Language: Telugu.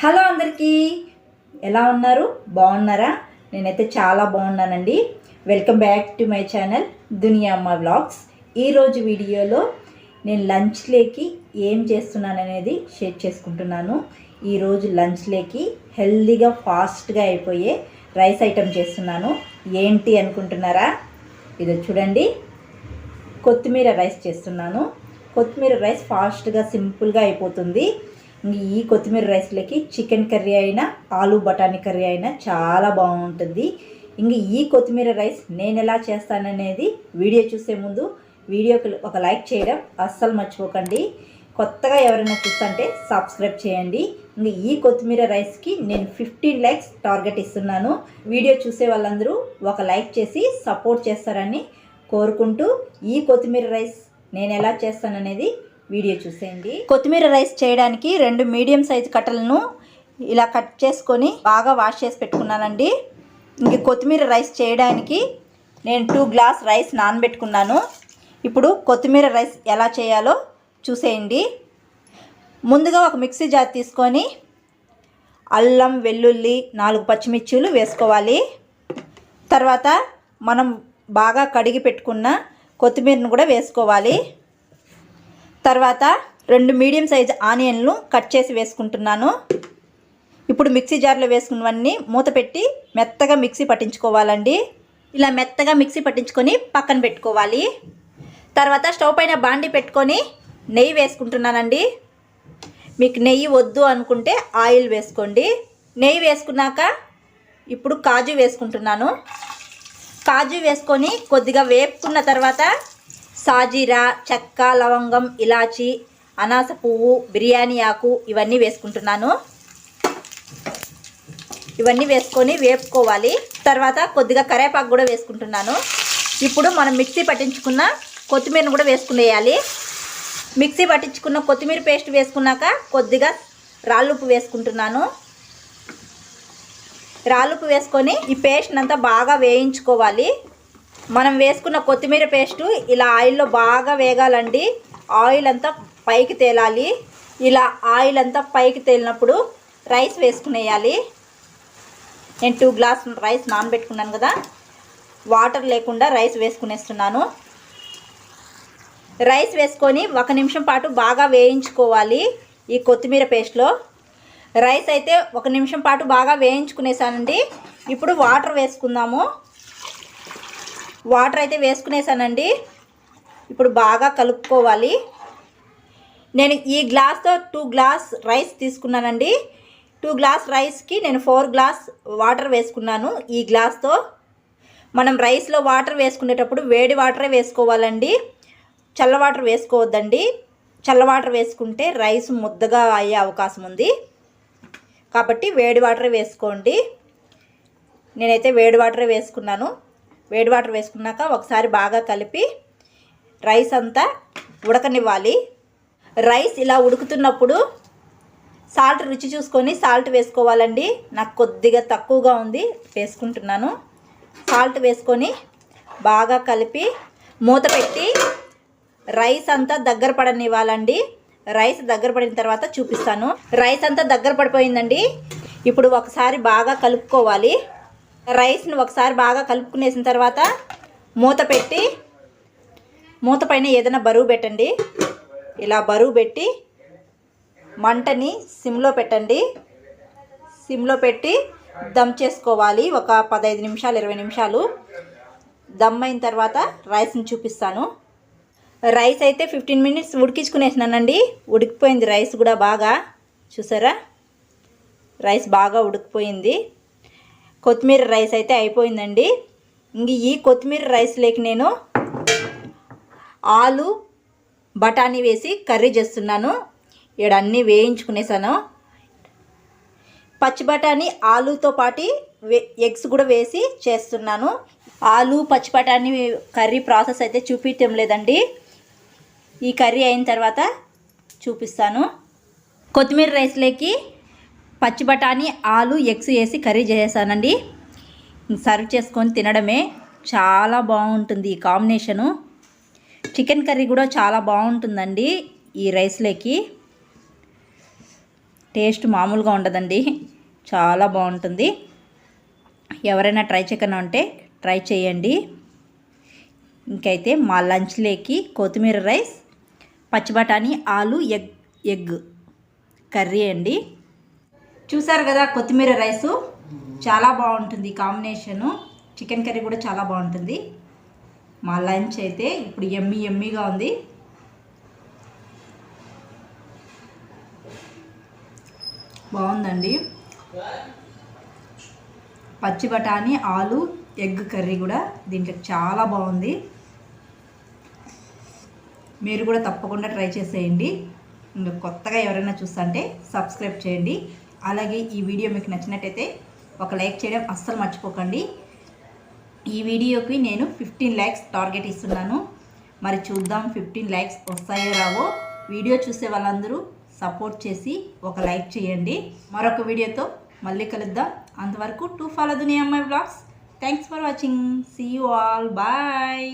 హలో అందరికీ, ఎలా ఉన్నారు? బాగున్నారా? నేనైతే చాలా బాగున్నానండి. Welcome back to my channel దునియా అమ్మ వ్లాగ్స్. ఈరోజు వీడియోలో నేను లంచ్లోకి ఏం చేస్తున్నాను అనేది షేర్ చేసుకుంటున్నాను. ఈరోజు లంచ్లోకి హెల్తీగా ఫాస్ట్గా అయిపోయే రైస్ ఐటెం చేస్తున్నాను. ఏంటి అనుకుంటున్నారా? ఇదో చూడండి, కొత్తిమీర రైస్ చేస్తున్నాను. కొత్తిమీర రైస్ ఫాస్ట్గా సింపుల్గా అయిపోతుంది. ఈ కొత్తిమీర రైస్లోకి చికెన్ కర్రీ అయినా ఆలు బఠానీ కర్రీ అయినా చాలా బాగుంటుంది. ఈ కొత్తిమీర రైస్ నేను ఎలా చేస్తాననేది వీడియో చూసే ముందు వీడియోకి ఒక లైక్ చేయడం అస్సలు మర్చిపోకండి. కొత్తగా ఎవరైనా చూస్తుంటే సబ్స్క్రైబ్ చేయండి. ఈ కొత్తిమీర రైస్కి నేను 15 లైక్స్ టార్గెట్ ఇస్తున్నాను. వీడియో చూసే వాళ్ళందరూ ఒక లైక్ చేసి సపోర్ట్ చేస్తారని కోరుకుంటూ ఈ కొత్తిమీర రైస్ నేను ఎలా చేస్తాననేది వీడియో చూసేయండి. కొత్తిమీర రైస్ చేయడానికి 2 మీడియం సైజు కట్టలను ఇలా కట్ చేసుకొని బాగా వాష్ చేసి పెట్టుకున్నానండి. కొత్తిమీర రైస్ చేయడానికి నేను 2 గ్లాస్ రైస్ నానబెట్టుకున్నాను. ఇప్పుడు కొత్తిమీర రైస్ ఎలా చేయాలో చూసేయండి. ముందుగా ఒక మిక్సీ జార్ తీసుకొని అల్లం, వెల్లుల్లి, 4 పచ్చిమిర్చీలు వేసుకోవాలి. తర్వాత మనం బాగా కడిగి పెట్టుకున్న కొత్తిమీరను కూడా వేసుకోవాలి. తర్వాత 2 మీడియం సైజు ఆనియన్లు కట్ చేసి వేసుకుంటున్నాను. ఇప్పుడు మిక్సీ జార్లో వేసుకున్నవన్నీ మూత పెట్టి మెత్తగా మిక్సీ పట్టించుకోవాలండి. ఇలా మెత్తగా మిక్సీ పట్టించుకొని పక్కన పెట్టుకోవాలి. తర్వాత స్టవ్ పైన బాండి పెట్టుకొని నెయ్యి వేసుకుంటున్నానండి. మీకు నెయ్యి వద్దు అనుకుంటే ఆయిల్ వేసుకోండి. నెయ్యి వేసుకున్నాక ఇప్పుడు కాజు వేసుకుంటున్నాను. కాజు వేసుకొని కొద్దిగా వేపుకున్న తర్వాత సాజీరా, చెక్క, లవంగం, ఇలాచి, అనాస పువ్వు, బిర్యానీ ఆకు ఇవన్నీ వేసుకుంటున్నాను. ఇవన్నీ వేసుకొని వేపుకోవాలి. తర్వాత కొద్దిగా కరివేపాకు కూడా వేసుకుంటున్నాను. ఇప్పుడు మనం మిక్సీ పట్టించుకున్న కొత్తిమీరను కూడా వేసుకునేయాలి. మిక్సీ పట్టించుకున్న కొత్తిమీర పేస్ట్ వేసుకున్నాక కొద్దిగా రాళ్ళుప్పు వేసుకుంటున్నాను. రాళ్ళుప్పు వేసుకొని ఈ పేస్ట్ని అంతా బాగా వేయించుకోవాలి. మనం వేసుకున్న కొత్తిమీర పేస్టు ఇలా ఆయిల్లో బాగా వేగాలండి. ఆయిల్ అంతా పైకి తేలాలి. ఇలా ఆయిల్ అంతా పైకి తేలినప్పుడు రైస్ వేసుకునేయాలి. నేను 2 గ్లాస్ రైస్ నానబెట్టుకున్నాను కదా, వాటర్ లేకుండా రైస్ వేసుకునేస్తున్నాను. రైస్ వేసుకొని 1 నిమిషం పాటు బాగా వేయించుకోవాలి. ఈ కొత్తిమీర పేస్ట్లో రైస్ అయితే 1 నిమిషం పాటు బాగా వేయించుకునేసానండి. ఇప్పుడు వాటర్ వేసుకుందాము. వాటర్ అయితే వేసుకునేసానండి. ఇప్పుడు బాగా కలుపుకోవాలి. నేను ఈ గ్లాస్తో 2 గ్లాస్ రైస్ తీసుకున్నానండి. 2 గ్లాస్ రైస్కి నేను 4 గ్లాస్ వాటర్ వేసుకున్నాను. ఈ గ్లాస్తో మనం రైస్లో వాటర్ వేసుకునేటప్పుడు వేడి వాటరే వేసుకోవాలండి. చల్ల వాటర్ వేసుకోవద్దండి. చల్ల వాటర్ వేసుకుంటే రైస్ ముద్దగా అయ్యే అవకాశం ఉంది. కాబట్టి వేడి వాటరే వేసుకోండి. నేనైతే వేడి వాటరే వేసుకున్నాను. వేడి వాటర్ వేసుకున్నాక ఒకసారి బాగా కలిపి రైస్ అంతా ఉడకనివ్వాలి. రైస్ ఇలా ఉడుకుతున్నప్పుడు సాల్ట్ రుచి చూసుకొని సాల్ట్ వేసుకోవాలండి. నాకు కొద్దిగా తక్కువగా ఉంది, వేసుకుంటున్నాను. సాల్ట్ వేసుకొని బాగా కలిపి మూత పెట్టి రైస్ అంతా దగ్గర పడనివ్వాలండి. రైస్ దగ్గర పడిన తర్వాత చూపిస్తాను. రైస్ అంతా దగ్గర పడిపోయిందండి. ఇప్పుడు ఒకసారి బాగా కలుపుకోవాలి. రైస్ని ఒకసారి బాగా కలుపుకునేసిన తర్వాత మూత పెట్టి మూత పైన ఏదైనా బరువు పెట్టండి. ఇలా బరువు పెట్టి మంటని సిమ్లో పెట్టండి. సిమ్లో పెట్టి దమ్ చేసుకోవాలి. ఒక 15 నిమిషాలు 20 నిమిషాలు దమ్ అయిన తర్వాత రైస్ని చూపిస్తాను. రైస్ అయితే 15 మినిట్స్ ఉడికించుకునేసినానండి. ఉడికిపోయింది రైస్ కూడా బాగా. చూసారా, రైస్ బాగా ఉడికిపోయింది. కొత్తిమీర రైస్ అయితే అయిపోయిందండి. ఈ కొత్తిమీర రైస్లోకి నేను ఆలు బఠానీ వేసి కర్రీ చేస్తున్నాను. ఇక్కడ అన్నీ వేయించుకునేసాను. పచ్చి బఠానీ ఆలుతో పాటు ఎగ్స్ కూడా వేసి చేస్తున్నాను. ఆలు పచ్చి బఠానీ కర్రీ ప్రాసెస్ అయితే చూపించడం లేదండి. ఈ కర్రీ అయిన తర్వాత చూపిస్తాను. కొత్తిమీర రైస్లోకి పచ్చి బఠానీ, ఆలు, ఎగ్స్ వేసి కర్రీ చేసానండి. సర్వ్ చేసుకొని తినడమే. చాలా బాగుంటుంది ఈ కాంబినేషను. చికెన్ కర్రీ కూడా చాలా బాగుంటుందండి ఈ రైస్లోకి. టేస్ట్ మామూలుగా ఉండదండి, చాలా బాగుంటుంది. ఎవరైనా ట్రై చేయకుండా ఉంటే ట్రై చేయండి. ఇంకైతే మా లంచ్లోకి కొత్తిమీర రైస్, పచ్చి బఠానీ, ఆలు ఎగ్ కర్రీ అండి. చూసారు కదా, కొత్తిమీర రైసు చాలా బాగుంటుంది కాంబినేషను. చికెన్ కర్రీ కూడా చాలా బాగుంటుంది. మా లంచ్ అయితే ఇప్పుడు ఎమ్మీగా ఉంది. బాగుందండి. పచ్చి బఠానీ, ఆలు ఎగ్ కర్రీ కూడా దీంట్లో చాలా బాగుంది. మీరు కూడా తప్పకుండా ట్రై చేసేయండి. ఇంకా కొత్తగా ఎవరైనా చూస్తుంటే సబ్స్క్రైబ్ చేయండి. అలాగే ఈ వీడియో మీకు నచ్చినట్టయితే ఒక లైక్ చేయడం అస్సలు మర్చిపోకండి. ఈ వీడియోకి నేను 15 లైక్స్ టార్గెట్ ఇస్తున్నాను. మరి చూద్దాం 15 లైక్స్ వస్తాయో రావో. వీడియో చూసే వాళ్ళందరూ సపోర్ట్ చేసి ఒక లైక్ చేయండి. మరొక వీడియోతో మళ్ళీ కలుద్దాం. అంతవరకు టు ఫాలో దునియా అమ్మాయి vlogs. Thanks for watching. See you all. Bye.